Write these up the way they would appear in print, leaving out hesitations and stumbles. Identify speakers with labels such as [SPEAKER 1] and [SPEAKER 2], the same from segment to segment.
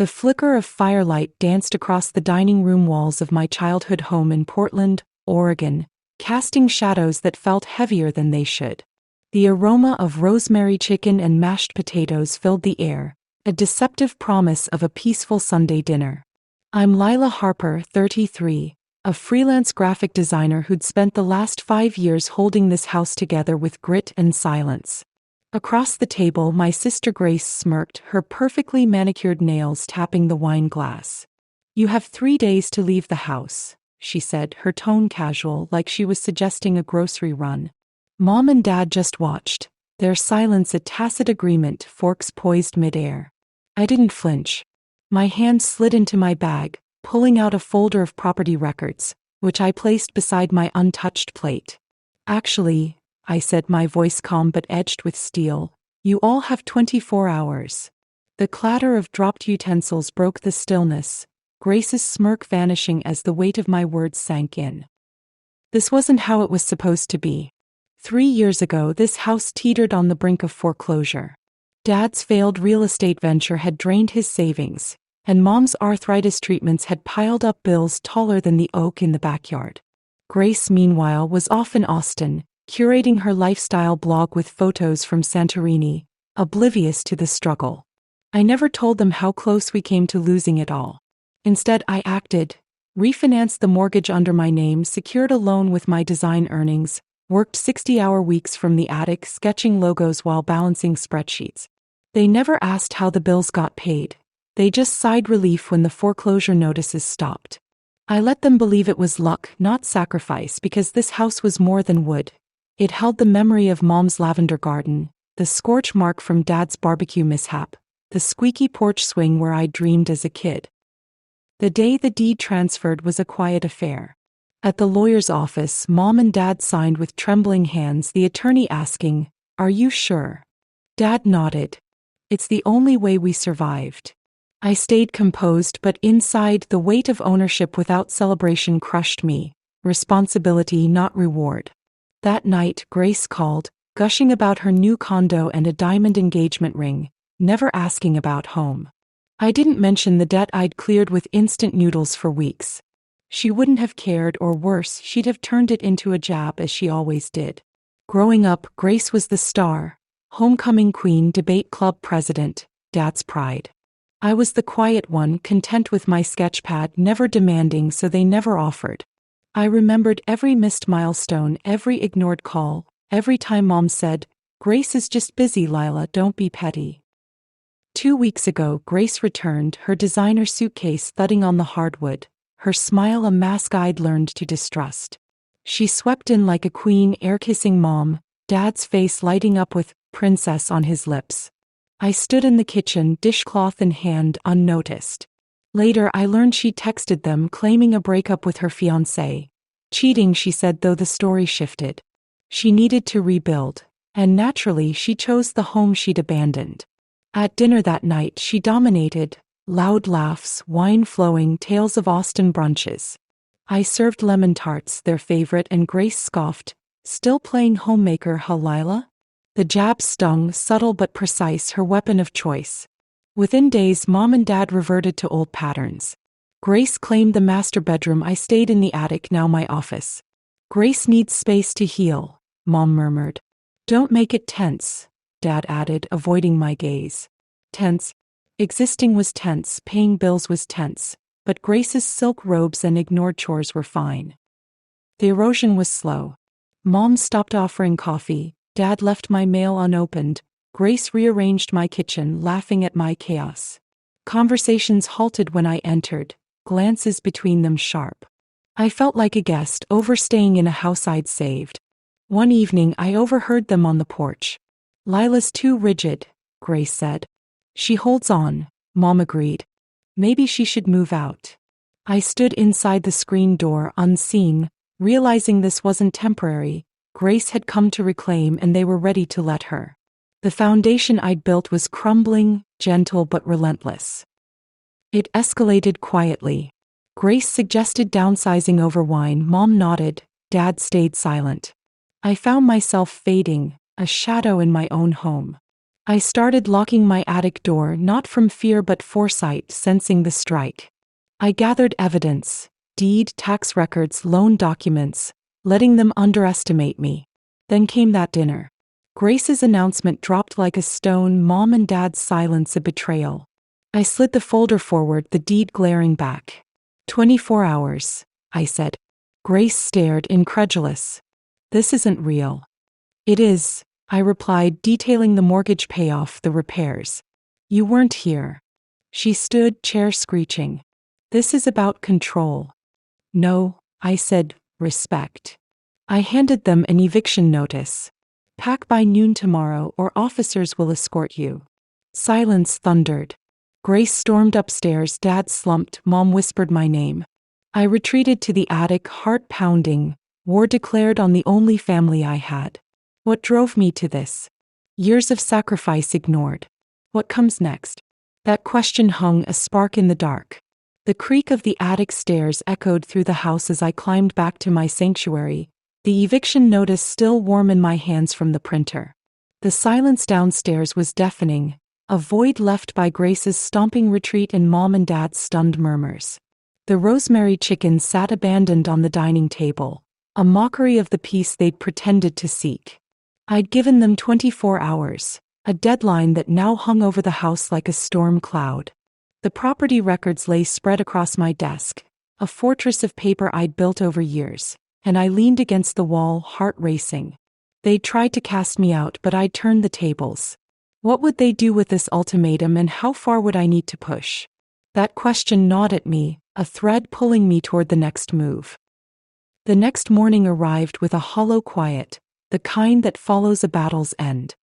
[SPEAKER 1] The flicker of firelight danced across the dining room walls of my childhood home in Portland, Oregon, casting shadows that felt heavier than they should. The aroma of rosemary chicken and mashed potatoes filled the air, a deceptive promise of a peaceful Sunday dinner. I'm Lila Harper, 33, a freelance graphic designer who'd spent the last 5 years holding this house together with grit and silence. Across the table, my sister Grace smirked, her perfectly manicured nails tapping the wine glass. "You have 3 days to leave the house," she said, her tone casual, like she was suggesting a grocery run. Mom and Dad just watched, their silence a tacit agreement, forks poised midair. I didn't flinch. My hand slid into my bag, pulling out a folder of property records, which I placed beside my untouched plate. "Actually," I said, my voice calm but edged with steel, "you all have 24 hours. The clatter of dropped utensils broke the stillness, Grace's smirk vanishing as the weight of my words sank in. This wasn't how it was supposed to be. 3 years ago, this house teetered on the brink of foreclosure. Dad's failed real estate venture had drained his savings, and Mom's arthritis treatments had piled up bills taller than the oak in the backyard. Grace, meanwhile, was off in Austin, curating her lifestyle blog with photos from Santorini, oblivious to the struggle. I never told them how close we came to losing it all. Instead, I acted, refinanced the mortgage under my name, secured a loan with my design earnings, worked 60-hour weeks from the attic sketching logos while balancing spreadsheets. They never asked how the bills got paid. They just sighed relief when the foreclosure notices stopped. I let them believe it was luck, not sacrifice, because this house was more than wood. It held the memory of Mom's lavender garden, the scorch mark from Dad's barbecue mishap, the squeaky porch swing where I dreamed as a kid. The day the deed transferred was a quiet affair. At the lawyer's office, Mom and Dad signed with trembling hands, the attorney asking, "Are you sure?" Dad nodded. "It's the only way we survived." I stayed composed, but inside, the weight of ownership without celebration crushed me. Responsibility, not reward. That night, Grace called, gushing about her new condo and a diamond engagement ring, never asking about home. I didn't mention the debt I'd cleared with instant noodles for weeks. She wouldn't have cared, or worse, she'd have turned it into a jab as she always did. Growing up, Grace was the star, homecoming queen, debate club president, Dad's pride. I was the quiet one, content with my sketchpad, never demanding, so they never offered. I remembered every missed milestone, every ignored call, every time Mom said, "Grace is just busy, Lila, don't be petty." 2 weeks ago, Grace returned, her designer suitcase thudding on the hardwood, her smile a mask I'd learned to distrust. She swept in like a queen, air-kissing Mom, Dad's face lighting up with "princess" on his lips. I stood in the kitchen, dishcloth in hand, unnoticed. Later, I learned she texted them, claiming a breakup with her fiancé. Cheating, she said, though the story shifted. She needed to rebuild, and naturally, she chose the home she'd abandoned. At dinner that night, she dominated. Loud laughs, wine flowing, tales of Austin brunches. I served lemon tarts, their favorite, and Grace scoffed, "Still playing homemaker, huh, Lila?" The jab stung, subtle but precise, her weapon of choice. Within days, Mom and Dad reverted to old patterns. Grace claimed the master bedroom, I stayed in the attic, now my office. "Grace needs space to heal," Mom murmured. "Don't make it tense," Dad added, avoiding my gaze. Tense? Existing was tense, paying bills was tense, but Grace's silk robes and ignored chores were fine. The erosion was slow. Mom stopped offering coffee, Dad left my mail unopened, Grace rearranged my kitchen, laughing at my chaos. Conversations halted when I entered, glances between them sharp. I felt like a guest, overstaying in a house I'd saved. One evening, I overheard them on the porch. "Lila's too rigid," Grace said. "She holds on," Mom agreed. "Maybe she should move out." I stood inside the screen door, unseen, realizing this wasn't temporary. Grace had come to reclaim, and they were ready to let her. The foundation I'd built was crumbling, gentle but relentless. It escalated quietly. Grace suggested downsizing over wine, Mom nodded, Dad stayed silent. I found myself fading, a shadow in my own home. I started locking my attic door, not from fear but foresight, sensing the strike. I gathered evidence, deed, tax records, loan documents, letting them underestimate me. Then came that dinner. Grace's announcement dropped like a stone, Mom and Dad's silence a betrayal. I slid the folder forward, the deed glaring back. 24 hours, I said. Grace stared, incredulous. This isn't real. It is, I replied, detailing the mortgage payoff, the repairs. You weren't here. She stood, chair screeching. This is about control. No, I said, respect. I handed them an eviction notice. Pack by noon tomorrow or officers will escort you. Silence thundered. Grace stormed upstairs, Dad slumped, Mom whispered my name. I retreated to the attic, heart pounding, war declared on the only family I had. What drove me to this? Years of sacrifice ignored. What comes next? That question hung a spark in the dark. The creak of the attic stairs echoed through the house as I climbed back to my sanctuary, the eviction notice still warm in my hands from the printer. The silence downstairs was deafening, a void left by Grace's stomping retreat and Mom and Dad's stunned murmurs. The rosemary chickens sat abandoned on the dining table, a mockery of the peace they'd pretended to seek. I'd given them 24 hours, a deadline that now hung over the house like a storm cloud. The property records lay spread across my desk, a fortress of paper I'd built over years, and I leaned against the wall, heart racing. They'd tried to cast me out, but I'd turned the tables. What would they do with this ultimatum, and how far would I need to push? That question gnawed at me, a thread pulling me toward the next move. The next morning arrived with a hollow quiet, the kind that follows a battle's end.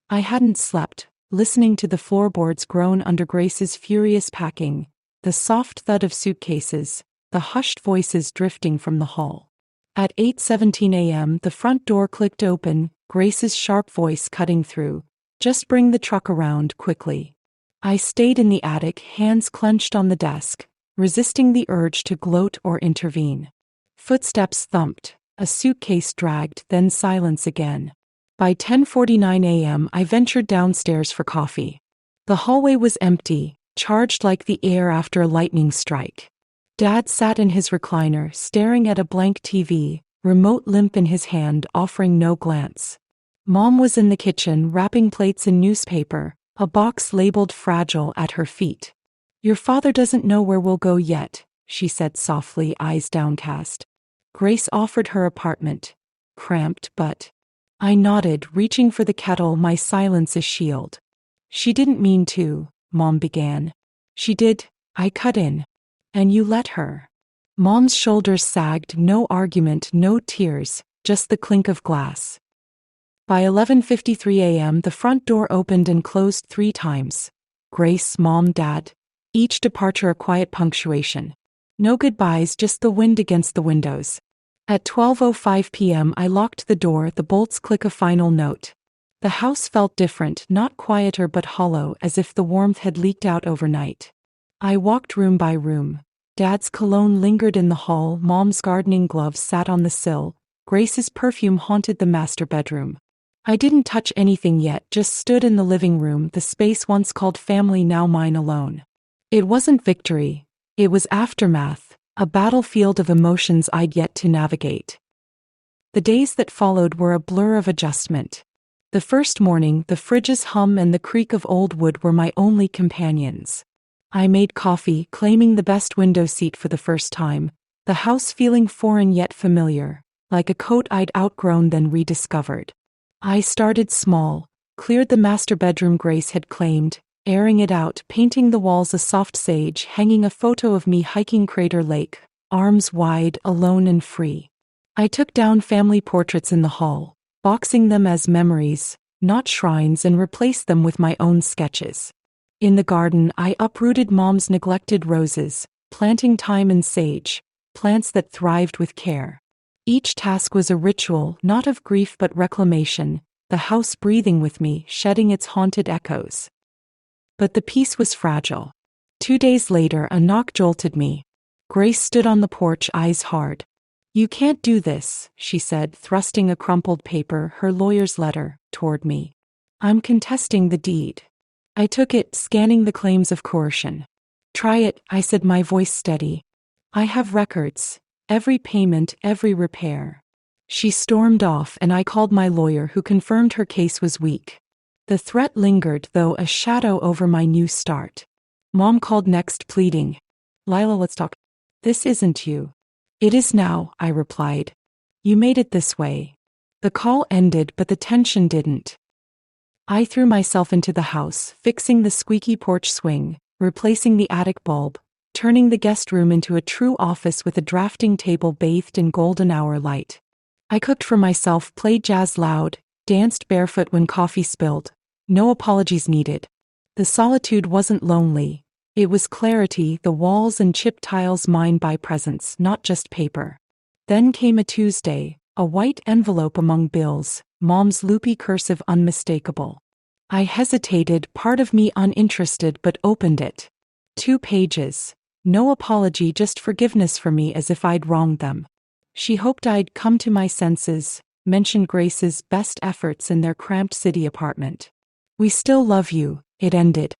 [SPEAKER 1] I hadn't slept, listening to the floorboards groan under Grace's furious packing, the soft thud of suitcases, the hushed voices drifting from the hall. At 8:17 a.m. the front door clicked open, Grace's sharp voice cutting through. Just bring the truck around quickly. I stayed in the attic, hands clenched on the desk, resisting the urge to gloat or intervene. Footsteps thumped, a suitcase dragged, then silence again. By 10:49 a.m. I ventured downstairs for coffee. The hallway was empty, charged like the air after a lightning strike. Dad sat in his recliner, staring at a blank TV, remote limp in his hand, offering no glance. Mom was in the kitchen, wrapping plates in newspaper, a box labeled fragile at her feet. Your father doesn't know where we'll go yet, she said softly, eyes downcast. Grace offered her apartment. Cramped, but... I nodded, reaching for the kettle, my silence a shield. She didn't mean to, Mom began. She did, I cut in. And you let her. Mom's shoulders sagged, no argument, no tears, just the clink of glass. By 11:53 a.m. the front door opened and closed 3 times. Grace, Mom, Dad. Each departure a quiet punctuation. No goodbyes, just the wind against the windows. At 12:05 p.m. I locked the door, the bolts click a final note. The house felt different, not quieter but hollow, as if the warmth had leaked out overnight. I walked room by room. Dad's cologne lingered in the hall, Mom's gardening gloves sat on the sill, Grace's perfume haunted the master bedroom. I didn't touch anything yet, just stood in the living room, the space once called family, now mine alone. It wasn't victory. It was aftermath, a battlefield of emotions I'd yet to navigate. The days that followed were a blur of adjustment. The first morning, the fridge's hum and the creak of old wood were my only companions. I made coffee, claiming the best window seat for the first time, the house feeling foreign yet familiar, like a coat I'd outgrown then rediscovered. I started small, cleared the master bedroom Grace had claimed, airing it out, painting the walls a soft sage, hanging a photo of me hiking Crater Lake, arms wide, alone and free. I took down family portraits in the hall, boxing them as memories, not shrines, and replaced them with my own sketches. In the garden, I uprooted Mom's neglected roses, planting thyme and sage, plants that thrived with care. Each task was a ritual, not of grief but reclamation, the house breathing with me, shedding its haunted echoes. But the peace was fragile. 2 days later, a knock jolted me. Grace stood on the porch, eyes hard. You can't do this, she said, thrusting a crumpled paper, her lawyer's letter, toward me. I'm contesting the deed. I took it, scanning the claims of coercion. Try it, I said, my voice steady. I have records. Every payment, every repair. She stormed off, and I called my lawyer, who confirmed her case was weak. The threat lingered, though, a shadow over my new start. Mom called next, pleading. Lila, let's talk. This isn't you. It is now, I replied. You made it this way. The call ended, but the tension didn't. I threw myself into the house, fixing the squeaky porch swing, replacing the attic bulb, turning the guest room into a true office with a drafting table bathed in golden hour light. I cooked for myself, played jazz loud, danced barefoot when coffee spilled. No apologies needed. The solitude wasn't lonely. It was clarity, the walls and chipped tiles mined by presence, not just paper. Then came a Tuesday, a white envelope among bills, Mom's loopy cursive unmistakable. I hesitated, part of me uninterested, but opened it. 2 pages. No apology, just forgiveness for me, as if I'd wronged them. She hoped I'd come to my senses, mentioned Grace's best efforts in their cramped city apartment. We still love you, it ended.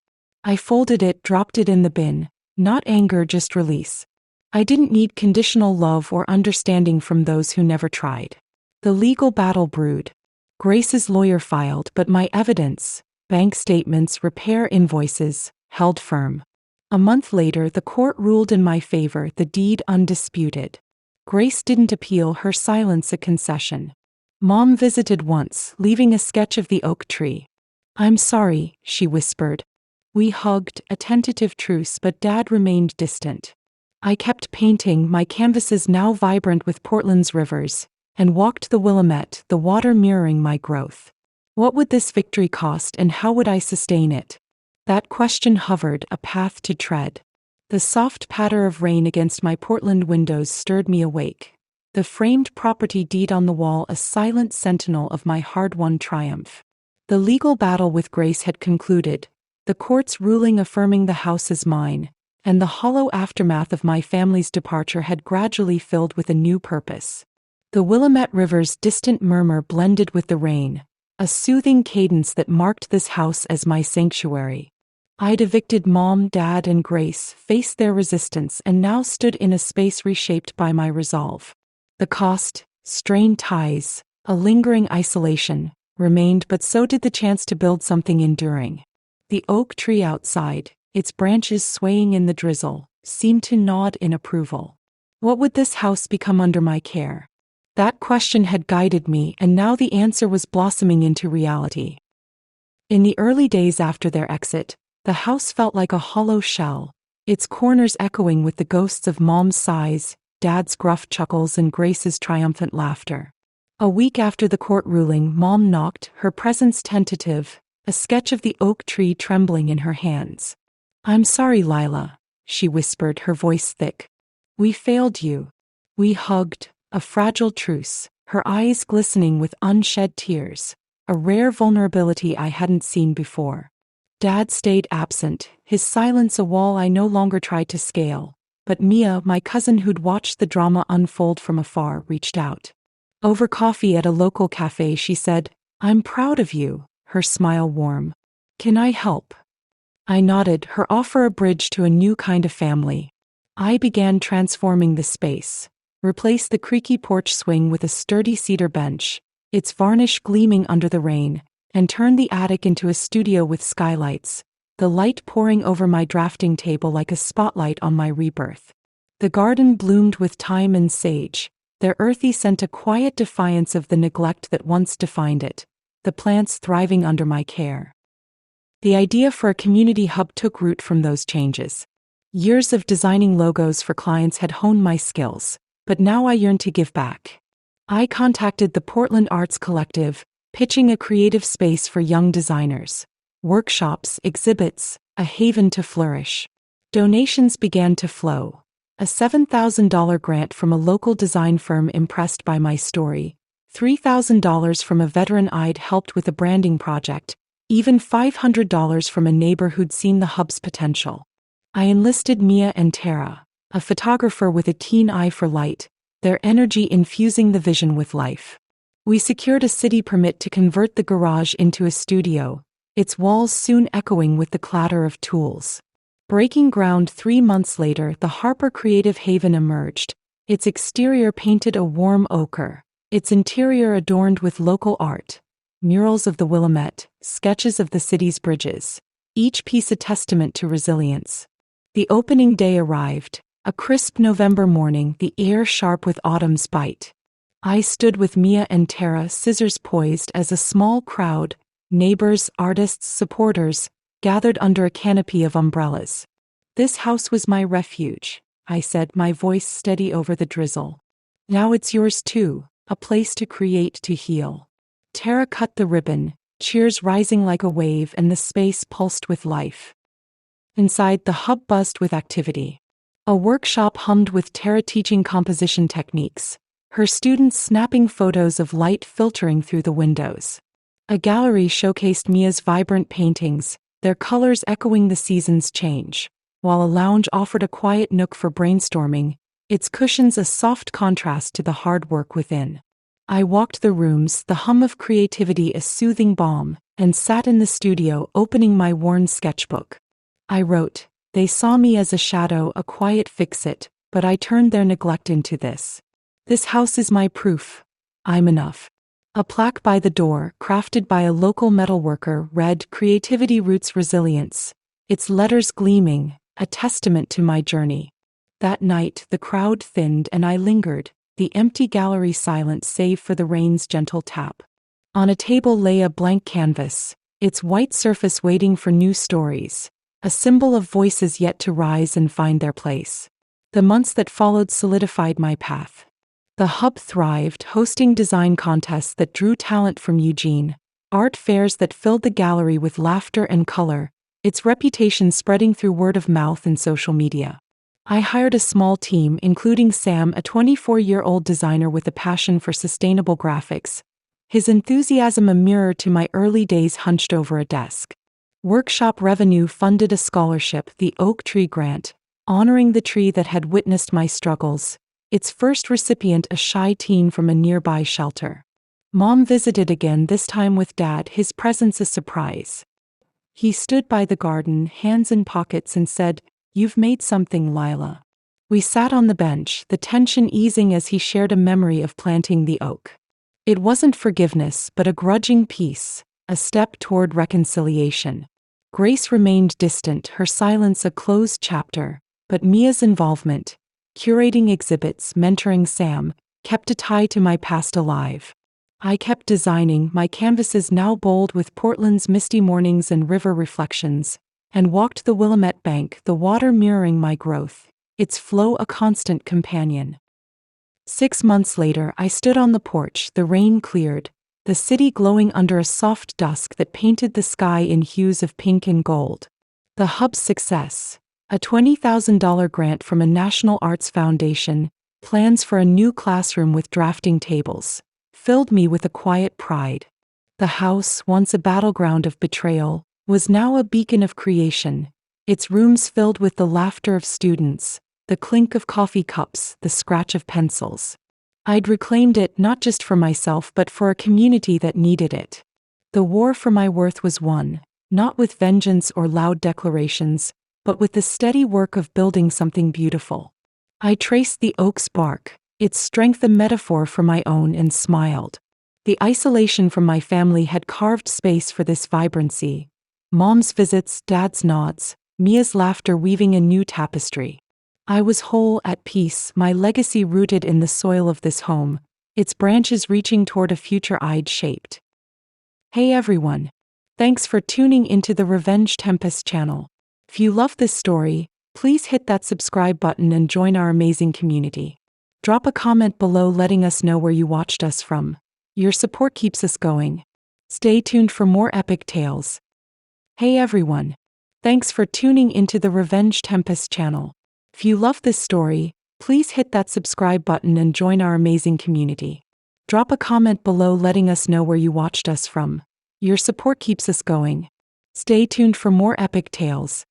[SPEAKER 1] I folded it, dropped it in the bin. Not anger, just release. I didn't need conditional love or understanding from those who never tried. The legal battle brewed. Grace's lawyer filed, but my evidence, bank statements, repair invoices, held firm. A month later, the court ruled in my favor, the deed undisputed. Grace didn't appeal, her silence a concession. Mom visited once, leaving a sketch of the oak tree. I'm sorry, she whispered. We hugged, a tentative truce, but Dad remained distant. I kept painting, my canvases now vibrant with Portland's rivers, and walked the Willamette, the water mirroring my growth. What would this victory cost, and how would I sustain it? That question hovered, a path to tread. The soft patter of rain against my Portland windows stirred me awake. The framed property deed on the wall, a silent sentinel of my hard-won triumph. The legal battle with Grace had concluded, the court's ruling affirming the house as mine, and the hollow aftermath of my family's departure had gradually filled with a new purpose. The Willamette River's distant murmur blended with the rain, a soothing cadence that marked this house as my sanctuary. I'd evicted Mom, Dad, and Grace, faced their resistance, and now stood in a space reshaped by my resolve. The cost, strained ties, a lingering isolation, remained, but so did the chance to build something enduring. The oak tree outside, its branches swaying in the drizzle, seemed to nod in approval. What would this house become under my care? That question had guided me, and now the answer was blossoming into reality. In the early days after their exit, the house felt like a hollow shell, its corners echoing with the ghosts of Mom's sighs, Dad's gruff chuckles, and Grace's triumphant laughter. A week after the court ruling, Mom knocked, her presence tentative, a sketch of the oak tree trembling in her hands. I'm sorry, Lila, she whispered, her voice thick. We failed you. We hugged, a fragile truce, her eyes glistening with unshed tears, a rare vulnerability I hadn't seen before. Dad stayed absent, his silence a wall I no longer tried to scale, but Mia, my cousin who'd watched the drama unfold from afar, reached out. Over coffee at a local cafe, she said, I'm proud of you, her smile warm. Can I help? I nodded, her offer a bridge to a new kind of family. I began transforming the space, replaced the creaky porch swing with a sturdy cedar bench, its varnish gleaming under the rain, and turned the attic into a studio with skylights, the light pouring over my drafting table like a spotlight on my rebirth. The garden bloomed with thyme and sage, their earthy scent a quiet defiance of the neglect that once defined it, the plants thriving under my care. The idea for a community hub took root from those changes. Years of designing logos for clients had honed my skills, but now I yearned to give back. I contacted the Portland Arts Collective, pitching a creative space for young designers. Workshops, exhibits, a haven to flourish. Donations began to flow. A $7,000 grant from a local design firm impressed by my story, $3,000 from a veteran I'd helped with a branding project, even $500 from a neighbor who'd seen the hub's potential. I enlisted Mia and Tara, a photographer with a keen eye for light, their energy infusing the vision with life. We secured a city permit to convert the garage into a studio, its walls soon echoing with the clatter of tools. Breaking ground 3 months later, the Harper Creative Haven emerged, its exterior painted a warm ochre, its interior adorned with local art, murals of the Willamette, sketches of the city's bridges, each piece a testament to resilience. The opening day arrived, a crisp November morning, the air sharp with autumn's bite. I stood with Mia and Tara, scissors poised, as a small crowd, neighbors, artists, supporters, gathered under a canopy of umbrellas. "This house was my refuge," I said, my voice steady over the drizzle. "Now it's yours too, a place to create, to heal." Tara cut the ribbon, cheers rising like a wave, and the space pulsed with life. Inside, the hub buzzed with activity. A workshop hummed with Tara teaching composition techniques, her students snapping photos of light filtering through the windows. A gallery showcased Mia's vibrant paintings, their colors echoing the season's change, while a lounge offered a quiet nook for brainstorming, its cushions a soft contrast to the hard work within. I walked the rooms, the hum of creativity a soothing balm, and sat in the studio, opening my worn sketchbook. I wrote, "They saw me as a shadow, a quiet fix-it, but I turned their neglect into this. This house is my proof. I'm enough." A plaque by the door, crafted by a local metalworker, read, "Creativity roots resilience," its letters gleaming, a testament to my journey. That night, the crowd thinned and I lingered, the empty gallery silent save for the rain's gentle tap. On a table lay a blank canvas, its white surface waiting for new stories, a symbol of voices yet to rise and find their place. The months that followed solidified my path. The hub thrived, hosting design contests that drew talent from Eugene, art fairs that filled the gallery with laughter and color, its reputation spreading through word of mouth and social media. I hired a small team, including Sam, a 24-year-old designer with a passion for sustainable graphics, his enthusiasm a mirror to my early days hunched over a desk. Workshop revenue funded a scholarship, the Oak Tree Grant, honoring the tree that had witnessed my struggles, its first recipient a shy teen from a nearby shelter. Mom visited again, this time with Dad, his presence a surprise. He stood by the garden, hands in pockets, and said, "You've made something, Lila." We sat on the bench, the tension easing as he shared a memory of planting the oak. It wasn't forgiveness, but a grudging peace, a step toward reconciliation. Grace remained distant, her silence a closed chapter, but Mia's involvement, curating exhibits, mentoring Sam, kept a tie to my past alive. I kept designing, my canvases now bold with Portland's misty mornings and river reflections, and walked the Willamette bank, the water mirroring my growth, its flow a constant companion. 6 months later, I stood on the porch, the rain cleared, the city glowing under a soft dusk that painted the sky in hues of pink and gold. The hub's success, a $20,000 grant from a National Arts Foundation, plans for a new classroom with drafting tables, filled me with a quiet pride. The house, once a battleground of betrayal, was now a beacon of creation, its rooms filled with the laughter of students, the clink of coffee cups, the scratch of pencils. I'd reclaimed it not just for myself but for a community that needed it. The war for my worth was won, not with vengeance or loud declarations, but with the steady work of building something beautiful. I traced the oak's bark, its strength a metaphor for my own, and smiled. The isolation from my family had carved space for this vibrancy. Mom's visits, Dad's nods, Mia's laughter weaving a new tapestry. I was whole, at peace, my legacy rooted in the soil of this home, its branches reaching toward a future I'd shaped. Hey everyone! Thanks for tuning into the Revenge Tempest channel. If you love this story, please hit that subscribe button and join our amazing community. Drop a comment below letting us know where you watched us from. Your support keeps us going. Stay tuned for more epic tales. Hey everyone! Thanks for tuning into the Revenge Tempest channel. If you love this story, please hit that subscribe button and join our amazing community. Drop a comment below letting us know where you watched us from. Your support keeps us going. Stay tuned for more epic tales.